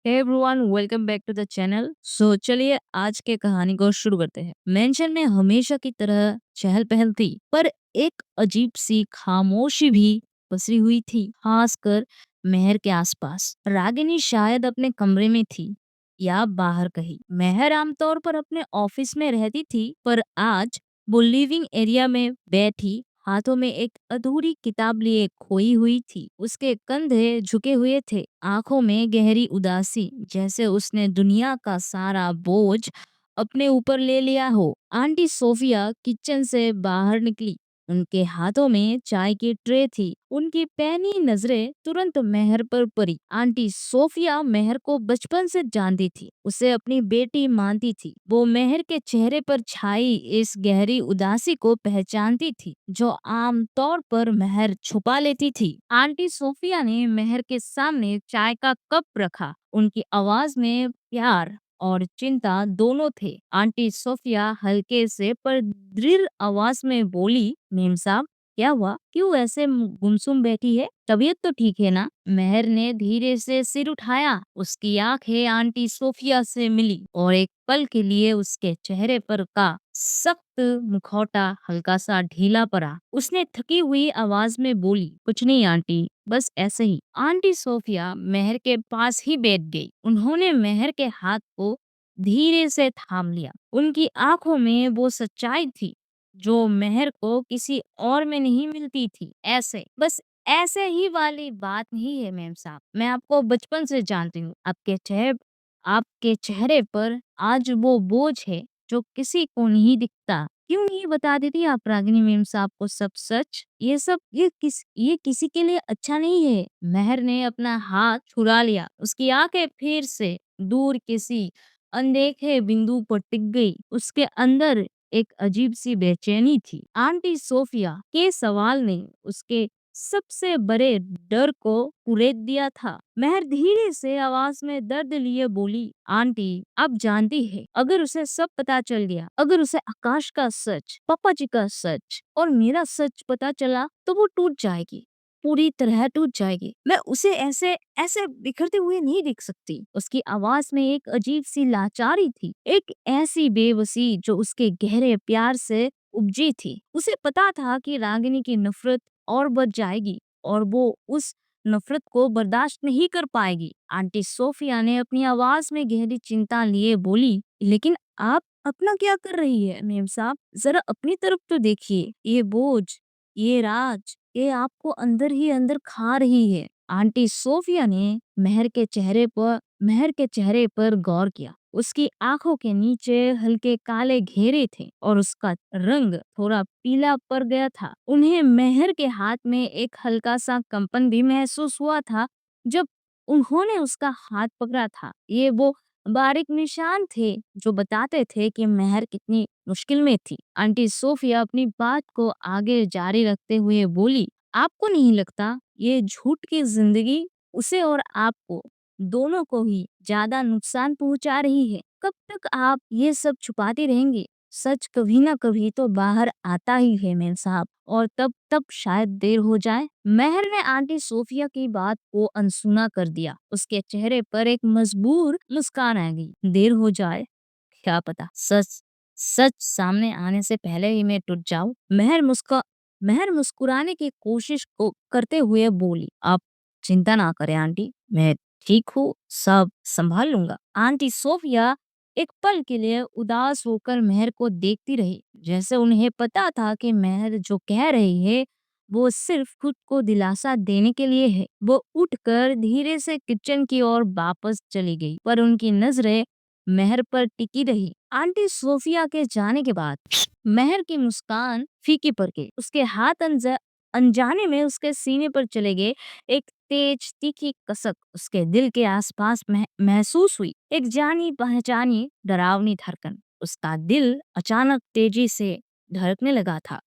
Hey everyone, welcome back to the channel. चलिए आज के कहानी को शुरू करते हैं। मेंशन में हमेशा की तरह चहल पहल थी, पर एक अजीब सी खामोशी भी पसरी हुई थी, खासकर मेहर के आसपास। रागिनी शायद अपने कमरे में थी या बाहर कहीं। मेहर आमतौर पर अपने ऑफिस में रहती थी, पर आज वो लिविंग एरिया में बैठी हाथों में एक अधूरी किताब लिए खोई हुई थी। उसके कंधे झुके हुए थे, आंखों में गहरी उदासी, जैसे उसने दुनिया का सारा बोझ अपने ऊपर ले लिया हो। आंटी सोफिया किचन से बाहर निकली। उनके हाथों में चाय की ट्रे थी। उनकी पैनी नजरें तुरंत मेहर पर पड़ी। आंटी सोफिया मेहर को बचपन से जानती थी, उसे अपनी बेटी मानती थी। वो मेहर के चेहरे पर छाई इस गहरी उदासी को पहचानती थी, जो आम तौर पर मेहर छुपा लेती थी। आंटी सोफिया ने मेहर के सामने चाय का कप रखा। उनकी आवाज में प्यार और चिंता दोनों थे। आंटी सोफिया हल्के से पर दृढ़ आवाज में बोली, मेम साहब, क्या हुआ? क्यों ऐसे गुमसुम बैठी है? तबीयत तो ठीक है ना? मेहर ने धीरे से सिर उठाया। उसकी आंखें आंटी सोफिया से मिली और एक पल के लिए उसके चेहरे पर का सख्त मुखौटा हल्का सा ढीला पड़ा। उसने थकी हुई आवाज में बोली, कुछ नहीं आंटी, बस ऐसे ही। आंटी सोफिया मेहर के पास ही बैठ गई। उन्होंने मेहर के हाथ को धीरे से थाम लिया। उनकी आंखों में वो सच्चाई थी जो मेहर को किसी और में नहीं मिलती थी। ऐसे, बस ऐसे ही वाली बात नहीं है मेम साहब। मैं आपको बचपन से जानती हूँ। आपके चेहरे पर आज वो बोझ है जो किसी को नहीं दिखता। क्यों नहीं बता देती आप रागिनी मेम साहब को सब सच? ये किसी के लिए अच्छा नहीं है। मेहर ने अपना हाथ छुड़ा लिया। उसकी आंखें फिर से दूर किसी अनदेखे बिंदु पर टिक गई। उसके अंदर एक अजीब सी बेचैनी थी। आंटी सोफिया के सवाल ने उसके सबसे बड़े डर को कुरेद दिया था। मेहर धीरे से आवाज में दर्द लिए बोली, आंटी, आप जानती है, अगर उसे सब पता चल गया, अगर उसे आकाश का सच, पापा जी का सच और मेरा सच पता चला, तो वो टूट जाएगी, पूरी तरह टूट जाएगी। मैं उसे ऐसे ऐसे बिखरते हुए नहीं देख सकती। उसकी आवाज में एक अजीब सी लाचारी थी, एक ऐसी बेबसी जो उसके गहरे प्यार से उपजी थी। उसे पता था कि रागिनी की नफरत और बढ़ जाएगी और वो उस नफरत को बर्दाश्त नहीं कर पाएगी। आंटी सोफिया ने अपनी आवाज में गहरी चिंता लिए बोली, लेकिन आप अपना क्या कर रही है मेम साहब? जरा अपनी तरफ तो देखिए। ये बोझ, ये राज, ये आपको अंदर ही अंदर खा रही है। आंटी सोफिया ने मेहर के चेहरे पर गौर किया। उसकी आंखों के नीचे हल्के काले घेरे थे और उसका रंग थोड़ा पीला पड़ गया था। उन्हें मेहर के हाथ में एक हल्का सा कंपन भी महसूस हुआ था जब उन्होंने उसका हाथ पकड़ा था। ये वो बारीक निशान थे जो बताते थे कि मेहर कितनी मुश्किल में थी। आंटी सोफिया अपनी बात को आगे जारी रखते हुए बोली, आपको नहीं लगता ये झूठ की जिंदगी उसे और आपको दोनों को ही ज्यादा नुकसान पहुंचा रही है? कब तक आप ये सब छुपाती रहेंगे? सच कभी ना कभी तो बाहर आता ही है मेम साहब, और तब तब शायद देर हो जाए। मेहर ने आंटी सोफिया की बात को अनसुना कर दिया। उसके चेहरे पर एक मजबूर मुस्कान आ गई। देर हो जाए, क्या पता सच सच सामने आने से पहले ही मैं टूट जाऊं। मेहर मुस्कुराने की कोशिश को करते हुए बोली, आप चिंता ना करें आंटी, मैं ठीक हूँ, सब संभाल लूंगा। आंटी सोफिया एक पल के लिए उदास होकर मेहर को देखती रही, जैसे उन्हें पता था कि मेहर जो कह रही है वो सिर्फ खुद को दिलासा देने के लिए है। वो उठकर धीरे से किचन की ओर वापस चली गई, पर उनकी नजरें मेहर पर टिकी रही। आंटी सोफिया के जाने के बाद मेहर की मुस्कान फीकी पड़ गई। उसके हाथ अनजाने में उसके सीने पर चले गए। एक तेज तीखी कसक उसके दिल के आसपास महसूस हुई, एक जानी पहचानी डरावनी धड़कन। उसका दिल अचानक तेजी से धड़कने लगा था।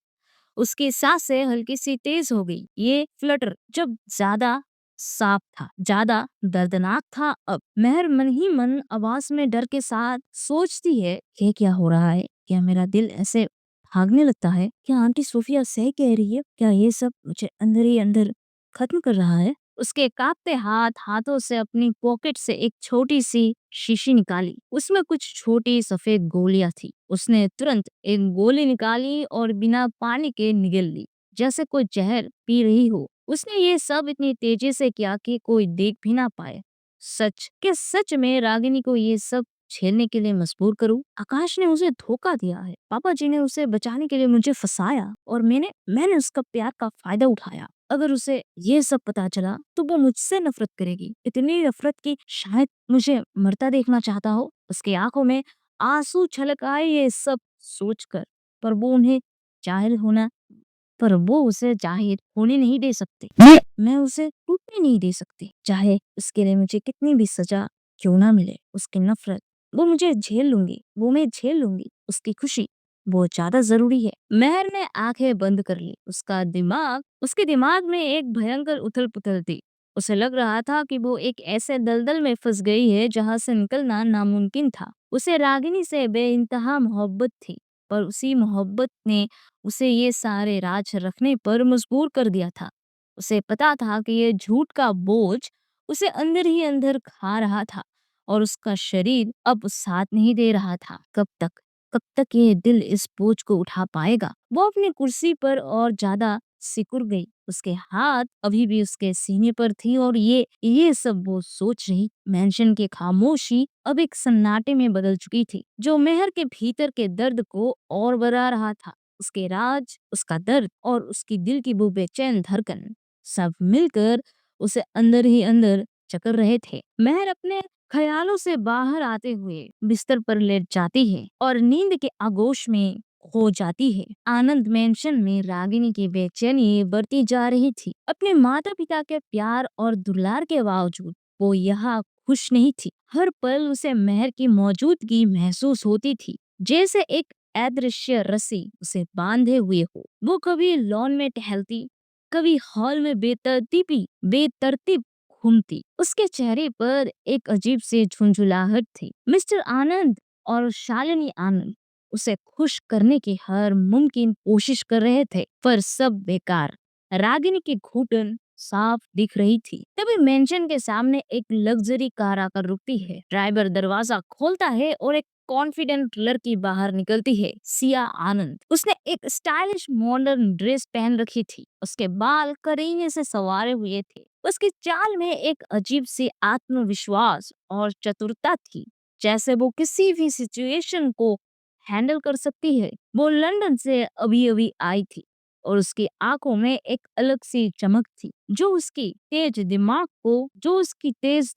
उसकी सांसें हल्की सी तेज हो गई। ये फ्लटर जब ज्यादा साफ था, ज्यादा दर्दनाक था। अब मेहर मन ही मन आवाज में डर के साथ सोचती है, ये क्या हो रहा है? क्या मेरा दिल ऐसे भागने लगता है? क्या आंटी सोफिया सही कह रही है? क्या ये सब मुझे अंदर ही अंदर खत्म कर रहा है? उसके कांपते हाथों से अपनी पॉकेट से एक छोटी सी शीशी निकाली। उसमें कुछ छोटी सफेद गोलियां थी। उसने तुरंत एक गोली निकाली और बिना पानी के निगल ली, जैसे कोई जहर पी रही हो। उसने ये सब इतनी तेजी से किया कि कोई देख भी ना पाए। सच में रागिनी को ये सब झेलने के लिए मजबूर करूं? आकाश ने उसे धोखा दिया है। पापा जी ने उसे बचाने के लिए मुझे फंसाया और मैंने मैंने उसका प्यार का फायदा उठाया। अगर उसे ये सब पता चला तो वो मुझसे नफरत करेगी, इतनी नफरत कि शायद मुझे मरता देखना चाहता हो। उसकी आंखों में आंसू छलक आए ये सब सोचकर, पर वो उन्हें जाहिर होना पर वो उसे जाहिर होने नहीं दे सकते। मैं उसे टूटने नहीं दे सकती, चाहे उसके लिए मुझे कितनी भी सजा क्यों ना मिले। उसकी नफरत वो मैं झेल लूंगी। उसकी खुशी वो ज्यादा जरूरी है। मेहर ने आंखें बंद कर ली। उसके दिमाग में एक भयंकर उथल पुथल थी। उसे लग रहा था कि वो एक ऐसे दलदल में फंस गई है जहां से निकलना नामुमकिन था। उसे रागिनी से बेइंतहा मोहब्बत थी, पर उसी मोहब्बत ने उसे ये सारे राज रखने पर मजबूर कर दिया था। उसे पता था कि ये झूठ का बोझ उसे अंदर ही अंदर खा रहा था और उसका शरीर अब साथ नहीं दे रहा था। कब तक ये दिल इस बोझ को उठा पाएगा? वो अपनी कुर्सी पर और ज्यादा सिकुड़ गई। उसके हाथ अभी भी उसके सीने पर थी और ये सब वो सोच रही। मेंशन की खामोशी अब एक सन्नाटे में बदल चुकी थी, जो मेहर के भीतर के दर्द को और बढ़ा रहा था। उसके राज, उसका दर्द और उसकी दिल की वो बेचैन धड़कन सब मिलकर उसे अंदर ही अंदर चकर रहे थे। मेहर अपने ख्यालों से बाहर आते हुए बिस्तर पर लेट जाती है और नींद के आगोश में खो जाती है। आनंद मेंशन में रागिनी की बेचैनी बढ़ती जा रही थी। अपने माता पिता के प्यार और दुलार के बावजूद वो यहाँ खुश नहीं थी। हर पल उसे मेहर की मौजूदगी महसूस होती थी, जैसे एक अदृश्य रस्सी उसे बांधे हुए हो। वो कभी लॉन में टहलती, कभी हॉल में बेतरतीब घूमती। उसके चेहरे पर एक अजीब सी झुंझुलाहट थी। मिस्टर आनंद और शालिनी आनंद उसे खुश करने की हर मुमकिन कोशिश कर रहे थे, पर सब बेकार। रागिनी की घुटन साफ दिख रही थी। तभी मेंशन के सामने एक लग्जरी कार आकर रुकती है। ड्राइवर दरवाजा खोलता है और एक कॉन्फिडेंट लड़की बाहर निकलती है, सिया आनंद। उसने एक स्टाइलिश मॉडर्न ड्रेस पहन रखी थी। उसके बाल करीने से संवारे हुए थे। उसकी चाल में एक अजीब सी आत्मविश्वास और चतुरता थी, जैसे वो किसी भी सिचुएशन को हैंडल कर सकती है। वो लंदन से अभी अभी आई थी और उसकी आंखों में एक अलग सी चमक थी, जो उसकी तेज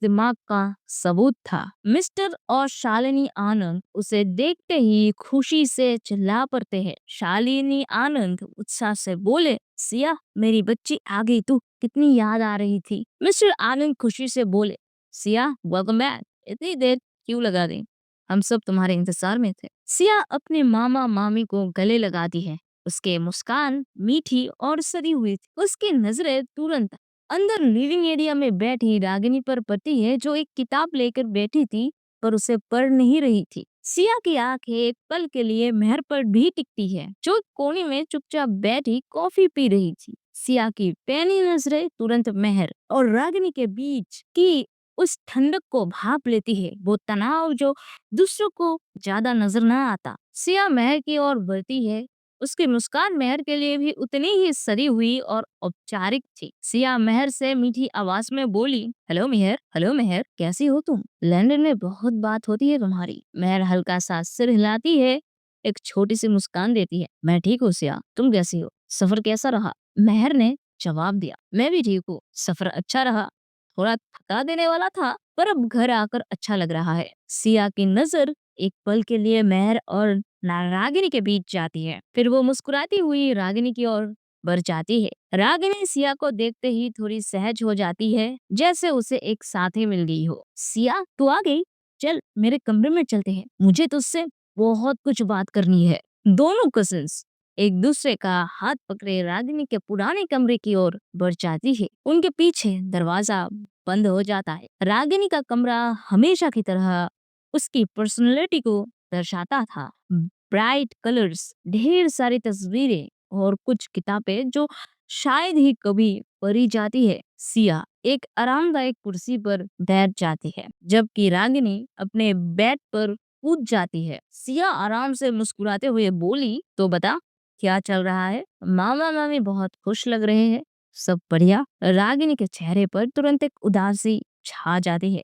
दिमाग का सबूत था। मिस्टर और शालिनी आनंद उसे देखते ही खुशी से चिल्ला पड़ते हैं। शालिनी आनंद उत्साह से बोले, सिया मेरी बच्ची आ गई, तू कितनी याद आ रही थी। मिस्टर आनंद खुशी से बोले, सिया वेलकम बैक, इतनी देर क्यों लगा दी, हम सब तुम्हारे इंतजार में थे। सिया अपने मामा मामी को गले लगाती है। उसके मुस्कान मीठी और सदी हुई थी। उसकी नजरें तुरंत अंदर लिविंग एरिया में बैठी रागिनी पर पड़ती है, जो एक किताब लेकर बैठी थी पर उसे पढ़ नहीं रही थी। सिया की आंखें एक पल के लिए मेहर पर भी टिकती है, जो कोने में चुपचाप बैठी कॉफी पी रही थी। सिया की पैनी नजरें तुरंत मेहर और रागिनी के बीच की उस ठंडक को भाप लेती है, वो तनाव जो दूसरों को ज्यादा नजर न आता। सिया मेहर की ओर बढ़ती है। उसकी मुस्कान मेहर के लिए भी उतनी ही सरी हुई और औपचारिक थी। सिया मेहर से मीठी आवाज में बोली, हेलो मेहर, कैसी हो तुम? लंदन में बहुत बात होती है तुम्हारी। मेहर हल्का सा सिर हिलाती है, एक छोटी सी मुस्कान देती है। मैं ठीक हूँ सिया, तुम कैसी हो? सफर कैसा रहा? मेहर ने जवाब दिया, मैं भी ठीक हूँ, सफर अच्छा रहा, थोड़ा थका देने वाला था, पर अब घर आकर अच्छा लग रहा है। सिया की नजर एक पल के लिए मेहर और रागिनी के बीच जाती है, फिर वो मुस्कुराती हुई रागिनी की ओर बढ़ जाती है। रागिनी सिया को देखते ही थोड़ी सहज हो जाती है, जैसे उसे एक साथी मिल गई हो। सिया तू आ गई, चल मेरे कमरे में चलते हैं, मुझे तुझसे बहुत कुछ बात करनी है। दोनों कजिन्स एक दूसरे का हाथ पकड़े रागिनी के पुराने कमरे की ओर बढ़ जाती है। उनके पीछे दरवाजा बंद हो जाता है। रागिनी का कमरा हमेशा की तरह उसकी पर्सनैलिटी को दर्शाता था। ब्राइट कलर्स, ढेर सारी तस्वीरें और कुछ किताबें जो शायद ही कभी पढ़ी जाती है। सिया एक आरामदायक कुर्सी पर बैठ जाती है, जबकि रागिनी अपने बेड पर कूद जाती है। सिया आराम से मुस्कुराते हुए बोली, तो बता क्या चल रहा है? मामा मामी बहुत खुश लग रहे हैं। सब बढ़िया। रागिनी के चेहरे पर तुरंत एक उदासी छा जाती है।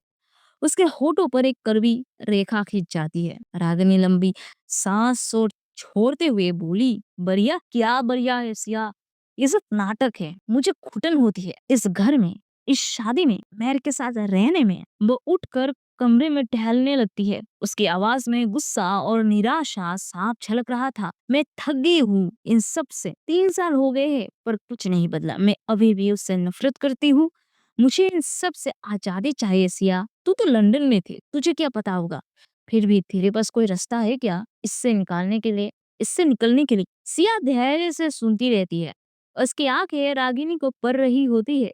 उसके होठों पर एक कड़वी रेखा खिंच जाती है। रागिनी लंबी सांस और छोड़ते हुए बोली, बढ़िया? क्या बढ़िया है सिया? ये सब नाटक है। मुझे घुटन होती है इस घर में, इस शादी में, मेहर के साथ रहने में। वो उठकर कमरे में टहलने लगती है। उसकी आवाज में गुस्सा और निराशा साफ झलक रहा था। मैं थक गई हूँ इन सब से। 3 साल हो गए हैं पर कुछ नहीं बदला। मैं अभी भी उससे नफरत करती हूँ। मुझे इन सब से आजादी चाहिए सिया। तू तो लंदन में थी, तुझे क्या पता होगा? फिर भी तेरे पास कोई रास्ता है क्या इससे निकलने के लिए? सिया धैर्य से सुनती रहती है। उसकी आंखें रागिनी को पढ़ रही होती है।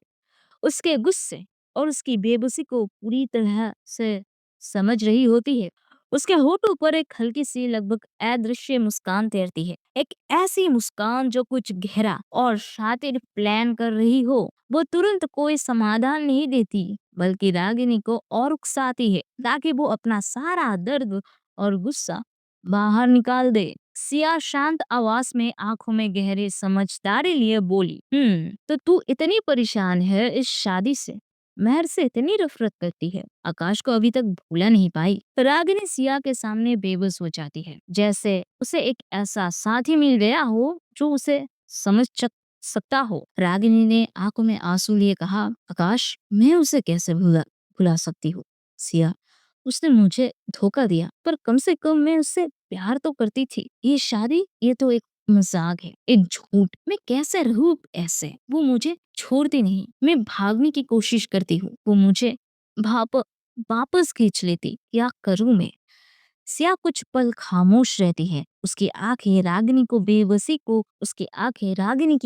उसके गुस्से और उसकी बेबसी को पूरी तरह से समझ रही होती है। उसके होठों पर एक हल्की सी लगभग अदृश्य मुस्कान तैरती है। एक ऐसी मुस्कान जो कुछ गहरा और शातिर प्लान कर रही हो। वो तुरंत कोई समाधान नहीं देती, बल्कि रागिनी को और उकसाती है ताकि वो अपना सारा दर्द और गुस्सा बाहर निकाल दे। सिया शांत आवाज में आंखों में गहरी समझदारी लिए बोली, तो तू इतनी परेशान है इस शादी से, मेहर से इतनी नफरत करती है, आकाश को अभी तक भूला नहीं पाई। रागिनी सिया के सामने बेबस हो जाती है, जैसे उसे एक ऐसा साथी मिल गया हो जो उसे सकता हो। रागिनी ने आंखों में आंसू लिए कहा, आकाश, मैं उसे कैसे भुला सकती हूँ सिया। उसने मुझे धोखा दिया, पर कम से कम मैं उससे प्यार तो करती थी। ये शादी, ये तो एक मजाक है, एक झूठ। मैं कैसे रहूं ऐसे? वो मुझे छोड़ती नहीं। मैं भागने की कोशिश करती हूँ, वो मुझे भाप वापस खींच लेती। क्या करूं मैं? सिया कुछ पल खामोश रहती है। उसकी आंखें रागिनी की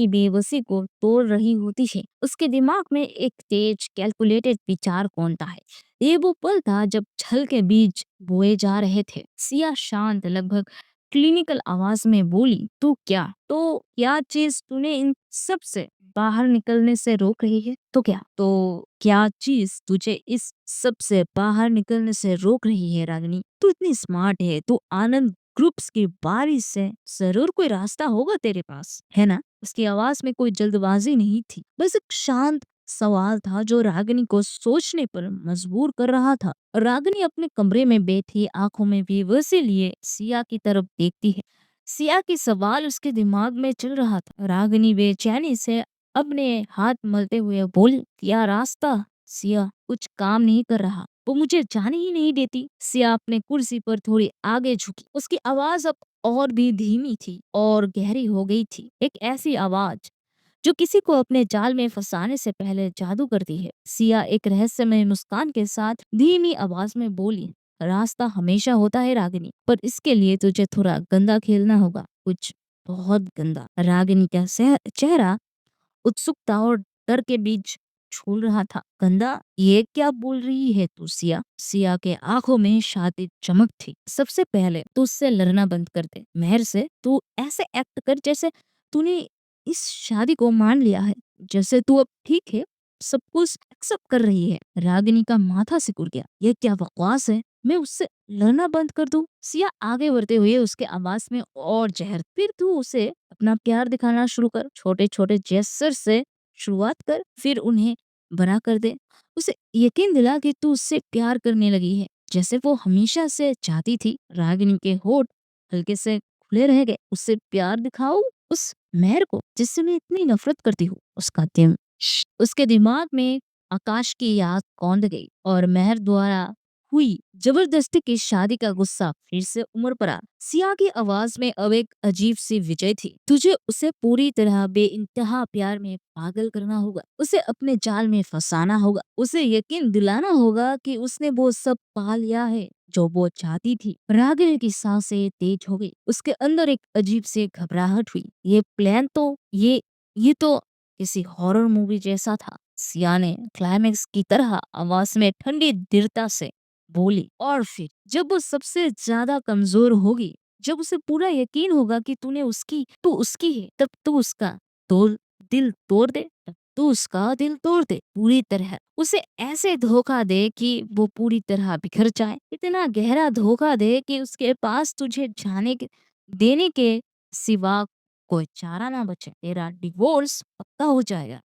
बेबसी को तोड़ रही होती है। उसके दिमाग में एक तेज कैलकुलेटेड विचार कौनता है। ये वो पल था जब छल के बीज बोए जा रहे थे। सिया शांत, लगभग क्लिनिकल आवाज में बोली, क्या चीज तूने इन सब से बाहर निकलने से रोक रही है? क्या चीज तुझे इस सब से बाहर निकलने से रोक रही है रागिनी? तू इतनी स्मार्ट है, तू आनंद ग्रुप्स की बारिश से जरूर कोई रास्ता होगा तेरे पास, है ना? उसकी आवाज में कोई जल्दबाजी नहीं थी, बस एक शांत सवाल था जो रागिनी को सोचने पर मजबूर कर रहा था। रागिनी अपने कमरे में बैठी आंखों में बेबसी लिए सिया की तरफ देखती है। सिया की सवाल उसके दिमाग में चल रहा था। रागिनी बेचैनी से अपने हाथ मलते हुए बोली, क्या रास्ता? सिया, कुछ काम नहीं कर रहा। वो मुझे जाने ही नहीं देती। सिया अपने कुर्सी पर थोड़ी आगे झुकी। उसकी आवाज अब और भी धीमी थी और गहरी हो गई थी। एक ऐसी आवाज जो किसी को अपने जाल में फंसाने से पहले जादू करती है। सिया एक रहस्यमय मुस्कान के साथ धीमी आवाज में बोली, रास्ता हमेशा होता है रागिनी, पर इसके लिए तुझे थोड़ा गंदा खेलना होगा, कुछ बहुत गंदा। रागिनी का चेहरा उत्सुकता और डर के बीच झूल रहा था। गंदा? ये क्या बोल रही है तू सिया? सिया के आंखों में शातिर चमक थी। सबसे पहले तू उससे लड़ना बंद कर दे। मेहर से तू ऐसे एक्ट कर जैसे तूने इस शादी को मान लिया है, जैसे तू अब ठीक है, सब कुछ एक्सेप्ट कर रही है। रागिनी का माथा सिकुड़ गया। ये क्या बकवास है? मैं उससे लड़ना बंद कर दूं? सिया आगे बढ़ते हुए उसके आवाज में और जहर, फिर तू उसे अपना प्यार दिखाना शुरू कर। छोटे छोटे जेस्चर से शुरुआत कर, फिर उन्हें बड़ा कर दे। उसे यकीन दिला कि तू उससे प्यार करने लगी है, जैसे वो हमेशा से चाहती थी। रागिनी के होठ हल्के से खुले रह गए। उससे प्यार दिखाओ उस मेहर को जिससे मैं इतनी नफरत करती हूँ। उसके दिमाग में आकाश की याद कौंध गई और मेहर द्वारा हुई जबरदस्ती की शादी का गुस्सा फिर से उमड़ पड़ा। सिया की आवाज में अब एक अजीब सी विजय थी। तुझे उसे पूरी तरह बेइंतहा प्यार में पागल करना होगा, उसे अपने जाल में फंसाना होगा, उसे यकीन दिलाना होगा कि उसने वो सब पा लिया है जो वो चाहती थी। रागिनी की सांसें तेज हो गई। उसके अंदर एक अजीब सी घबराहट हुई। ये तो किसी हॉरर मूवी जैसा था। सिया ने क्लाइमेक्स की तरह आवाज में ठंडी दृढ़ता से बोली, और फिर जब वो सबसे ज्यादा कमजोर होगी, जब उसे पूरा यकीन होगा कि तू उसकी है, तब तू उसका दिल तोड़ दे। तू उसका दिल तोड़ दे पूरी तरह, उसे ऐसे धोखा दे कि वो पूरी तरह बिखर जाए, इतना गहरा धोखा दे कि उसके पास तुझे जाने के देने के सिवा कोई चारा ना बचे, तेरा डिवोर्स पक्का हो जाएगा।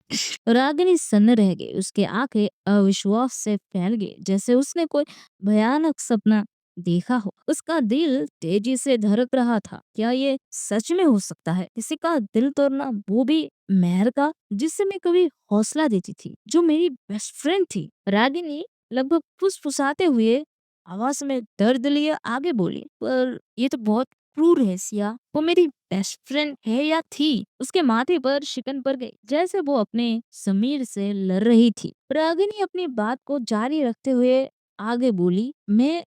रागिनी सन्न रह गई, उसके आंखें अविश्वास से फैल गई, जैसे उसने कोई भयानक सपना देखा हो। उसका दिल तेजी से धड़क रहा था। क्या ये सच में हो सकता है? किसी का दिल तोड़ना, वो भी मेहर का, जिससे मैं कभी हौसला देती थी, जो मेरी बेस्ट फ्रेंड थी। रागिनी लगभग फुसफुसाते हुए आवाज में दर्द लिए आगे बोली, पर ये तो बहुत क्रूर है सिया। वो मेरी बेस्ट फ्रेंड है या थी? उसके माथे पर शिकन पड़ गई, जैसे वो अपने समीर से लड़ रही थी। रागिनी अपनी बात को जारी रखते हुए आगे बोली, मैं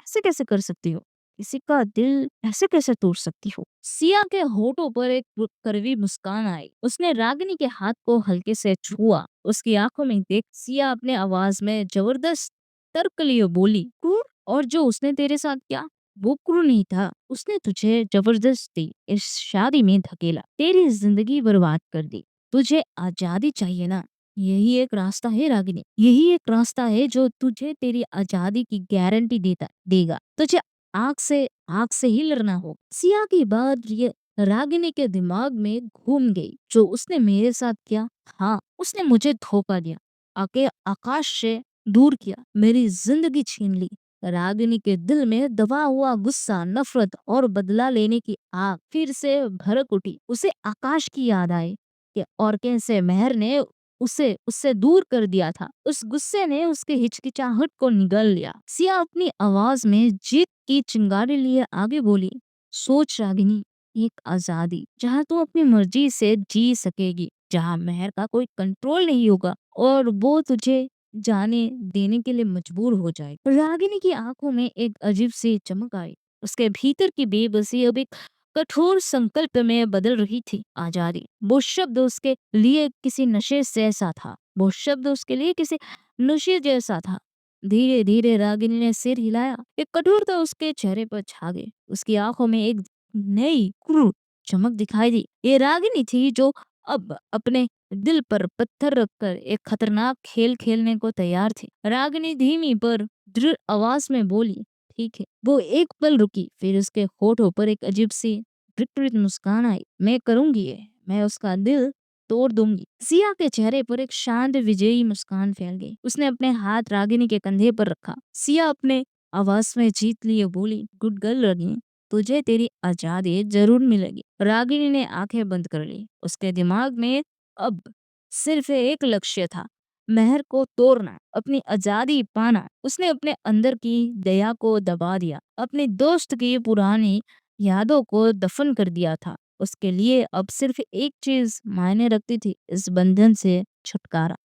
ऐसे कैसे कर सकती हूँ? किसी का दिल ऐसे कैसे तोड़ सकती हो? सिया के होठों पर एक कड़वी मुस्कान आई। उसने रागिनी के हाथ को हल्के से छुआ। उसकी आंखों में देख सिया अपने आवाज में जबरदस्त तर्क लिए बोली, क्रूर? और जो उसने तेरे साथ किया वो क्रूर नहीं था। उसने तुझे जबरदस्ती इस शादी में धकेला, तेरी जिंदगी बर्बाद कर दी। तुझे आजादी चाहिए ना? यही एक रास्ता है रागिनी, यही एक रास्ता है जो तुझे तेरी आजादी की गारंटी देगा। तुझे आग से ही लड़ना हो। सिया की बात ये रागिनी के दिमाग में घूम गई। जो उसने मेरे साथ किया, हाँ, उसने मुझे धोखा दिया, आके आकाश से दूर किया, मेरी जिंदगी छीन ली। रागिनी के दिल में दबा हुआ गुस्सा, नफरत और बदला लेने की आग फिर से भड़क उठी। उसे आकाश की याद आई कि और कैसे मेहर ने उसे उससे दूर कर दिया था। उस गुस्से ने उसके हिचकिचाहट को निगल लिया। सिया अपनी आवाज में जीत की चिंगारी लिए आगे बोली, सोच रागिनी, एक आजादी जहाँ तू अपनी मर्जी से जी सकेगी, जहाँ मेहर का कोई कंट्रोल नहीं होगा और वो तुझे जाने देने के लिए मजबूर हो जाए। रागिनी की आंखों में एक अजीब सी चमक आई। उसके भीतर की बेबसी अब एक कठोर संकल्प में बदल रही थी। आजादी, वो शब्द उसके लिए किसी नशे जैसा था। वो शब्द उसके लिए किसी नशे जैसा था। धीरे धीरे रागिनी ने सिर हिलाया। एक कठोरता उसके चेहरे पर छा गई। उसकी आंखों में एक नई क्रूर चमक दिखाई दी। ये रागिनी थी जो अब अपने दिल पर पत्थर रखकर एक खतरनाक खेल खेलने को तैयार थी। रागिनी धीमी पर दृढ़ आवाज में बोली, ठीक है। वो एक पल रुकी, फिर उसके होठों पर एक अजीब सी विकृत मुस्कान आई। मैं करूंगी ये, मैं उसका दिल तोड़ दूंगी। सिया के चेहरे पर एक शांत विजयी मुस्कान फैल गई। उसने अपने हाथ रागिनी के कंधे पर रखा। सिया अपने आवाज में जीत लिए बोली, गुड गर्ल रागिनी, तुझे तेरी आजादी जरूर मिलेगी। रागिनी ने आंखें बंद कर ली। उसके दिमाग में अब सिर्फ एक लक्ष्य था, मेहर को तोड़ना, अपनी आजादी पाना। उसने अपने अंदर की दया को दबा दिया, अपने दोस्त की पुरानी यादों को दफन कर दिया था। उसके लिए अब सिर्फ एक चीज मायने रखती थी, इस बंधन से छुटकारा।